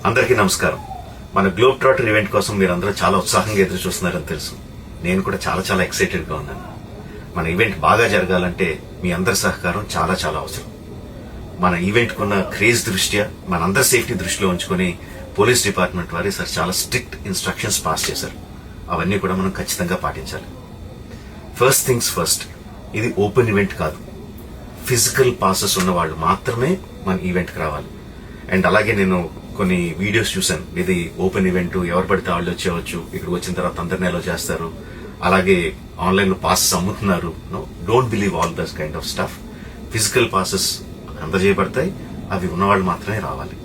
అందరికీ నమస్కారం. మన గ్లోబ్ ట్రాటర్ ఈవెంట్ కోసం మీరందరూ చాలా ఉత్సాహంగా ఎదురు చూస్తున్నారని తెలుసు. నేను కూడా చాలా ఎక్సైటెడ్ గా ఉన్నాను. మన ఈవెంట్ బాగా జరగాలంటే మీ అందరి సహకారం చాలా అవసరం. మన ఈవెంట్ కున్న క్రేజ్ దృష్ట్యా మనందరి సేఫ్టీ దృష్టిలో ఉంచుకొని పోలీస్ డిపార్ట్మెంట్ వారు సార్ చాలా స్ట్రిక్ట్ ఇన్స్ట్రక్షన్స్ పాస్ చేశారు. అవన్నీ కూడా మనం ఖచ్చితంగా పాటించాలి. ఫస్ట్ థింగ్స్ ఫస్ట్, ఇది ఓపెన్ ఈవెంట్ కాదు. ఫిజికల్ పాసెస్ ఉన్న వాళ్ళు మాత్రమే మన ఈవెంట్కి రావాలి. అండ్ అలాగే నేను కొన్ని వీడియోస్ చూశాను, ఇది ఓపెన్ ఈవెంట్, ఎవరు పడితే వాళ్ళు వచ్చేవచ్చు, ఇక్కడ వచ్చిన తర్వాత అందరినీ ఎలా చేస్తారు, అలాగే ఆన్లైన్ లో పాసెస్ అమ్ముతున్నారు. Don't believe all this kind of stuff. Physical passes అందజేయబడతాయి, అవి ఉన్నవాళ్ళు మాత్రమే రావాలి.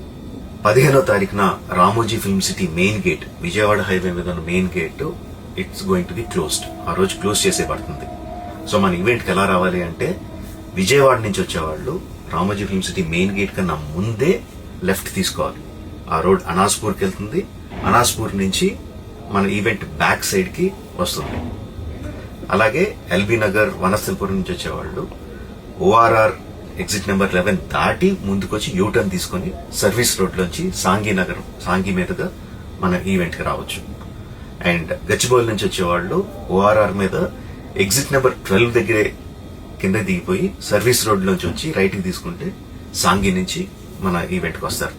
15వ తారీఖున Ramoji film city main gate, Vijayawada highway మీద ఉన్న main gate it's going to be closed. ఆ రోజు క్లోజ్ చేసేయబడుతుంది. సో మన ఈవెంట్ కి ఎలా రావాలి అంటే, విజయవాడ నుంచి వచ్చేవాళ్ళు Ramoji film city main gate కన్నా ముందే లెఫ్ట్ తీసుకోవాలి. ఆ రోడ్ అనాస్పూర్కి వెళ్తుంది. అనాస్పూర్ నుంచి మన ఈవెంట్ బ్యాక్ సైడ్ కి వస్తుంది. అలాగే ఎల్బీ నగర్, వనస్థలపురం నుంచి వచ్చేవాళ్ళు ఓఆర్ఆర్ ఎగ్జిట్ నెంబర్ 11 దాటి ముందుకొచ్చి యూటర్న్ తీసుకుని సర్వీస్ రోడ్ లోంచి సాంఘీ మీదుగా మన ఈవెంట్ కి రావచ్చు. అండ్ గచ్చిబౌలి నుంచి వచ్చేవాళ్ళు ఓఆర్ఆర్ మీద ఎగ్జిట్ నెంబర్ 12 దగ్గరే కింద దిగిపోయి సర్వీస్ రోడ్ నుంచి వచ్చి రైట్ కి తీసుకుంటే సాంఘీ నుంచి మన ఈవెంట్ కి వస్తారు.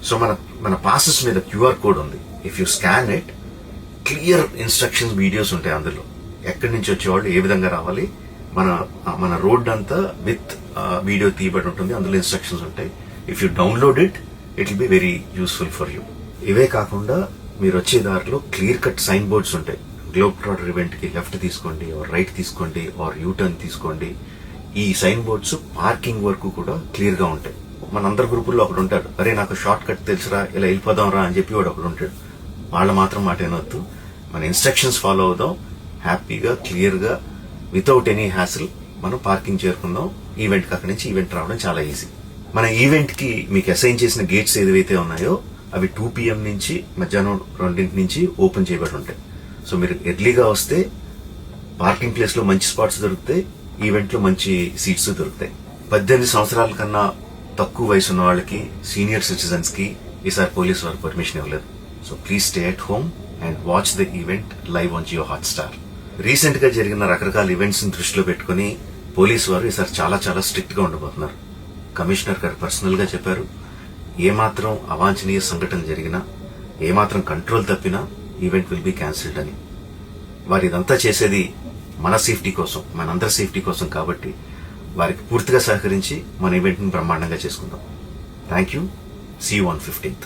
సో మన పాసెస్ మీద క్యూఆర్ కోడ్ ఉంది. If you scan it, clear instructions videos ఉంటాయి అందులో. ఎక్కడి నుంచి వచ్చేవాళ్ళు ఏ విధంగా రావాలి, మన రోడ్ అంతా విత్ వీడియో తీయబడి ఉంటుంది. అందులో ఇన్స్ట్రక్షన్స్ ఉంటాయి. If you download it will be very useful for you. ఇవే కాకుండా మీరు వచ్చే దారిలో క్లియర్ కట్ సైన్ బోర్డ్స్ ఉంటాయి. గ్లోబ్ ట్రాటర్ ఈవెంట్ కి లెఫ్ట్ తీసుకోండి, ఆర్ రైట్ తీసుకోండి, ఆర్ యూటర్న్ తీసుకోండి. ఈ సైన్ బోర్డ్స్ పార్కింగ్ వరకు కూడా క్లియర్ గా ఉంటాయి. మనందరి గ్రూపుల్లో ఒకడు ఉంటాడు, అరే నాకు షార్ట్ కట్ తెలుసురా, ఇలా వెళ్ళిపోదాం రా అని చెప్పి వాడు ఒకడు ఉంటాడు. వాళ్ళ మాత్రం మాట ఏనొద్దు. మన ఇన్స్ట్రక్షన్స్ ఫాలో అవుదాం. హ్యాపీగా క్లియర్ గా వితౌట్ ఎనీ హ్యాసిల్ మనం పార్కింగ్ చేరుకుందాం. ఈవెంట్ కి అక్కడి నుంచి ఈవెంట్ రావడం చాలా ఈజీ. మన ఈవెంట్ కి మీకు అసైన్ చేసిన గేట్స్ ఏదైతే ఉన్నాయో అవి 2 PM నుంచి మధ్యాహ్నం 2 నుంచి ఓపెన్ చేయబడి ఉంటాయి. సో మీరు ఎర్లీగా వస్తే పార్కింగ్ ప్లేస్ లో మంచి స్పాట్స్ దొరుకుతాయి, ఈవెంట్ లో మంచి సీట్స్ దొరుకుతాయి. 18 సంవత్సరాల కన్నా తక్కువ వయసు ఉన్న వాళ్ళకి, సీనియర్ సిటిజన్స్ కి ఈసారి పోలీసు వారు పర్మిషన్ ఇవ్వలేదు. So please stay at home and watch the event live on Jio Hotstar. Recent గా జరిగిన రకరకాల ఈవెంట్స్ ని దృష్టిలో పెట్టుకుని పోలీసు వారు ఈసారి చాలా స్ట్రిక్ట్ గా ఉండబోతున్నారు. కమిషనర్ గారు పర్సనల్ గా చెప్పారు, ఏమాత్రం అవాంఛనీయ సంఘటన జరిగినా, ఏమాత్రం కంట్రోల్ తప్పినా ఈవెంట్ విల్ బి క్యాన్సిల్డ్ అని. వారు ఇదంతా చేసేది మన సేఫ్టీ కోసం, మనందరి సేఫ్టీ కోసం. కాబట్టి వారికి పూర్తిగా సహకరించి మన ఈవెంట్ ని బ్రహ్మాండంగా చేసుకుందాం. Thank you. See you on 15th.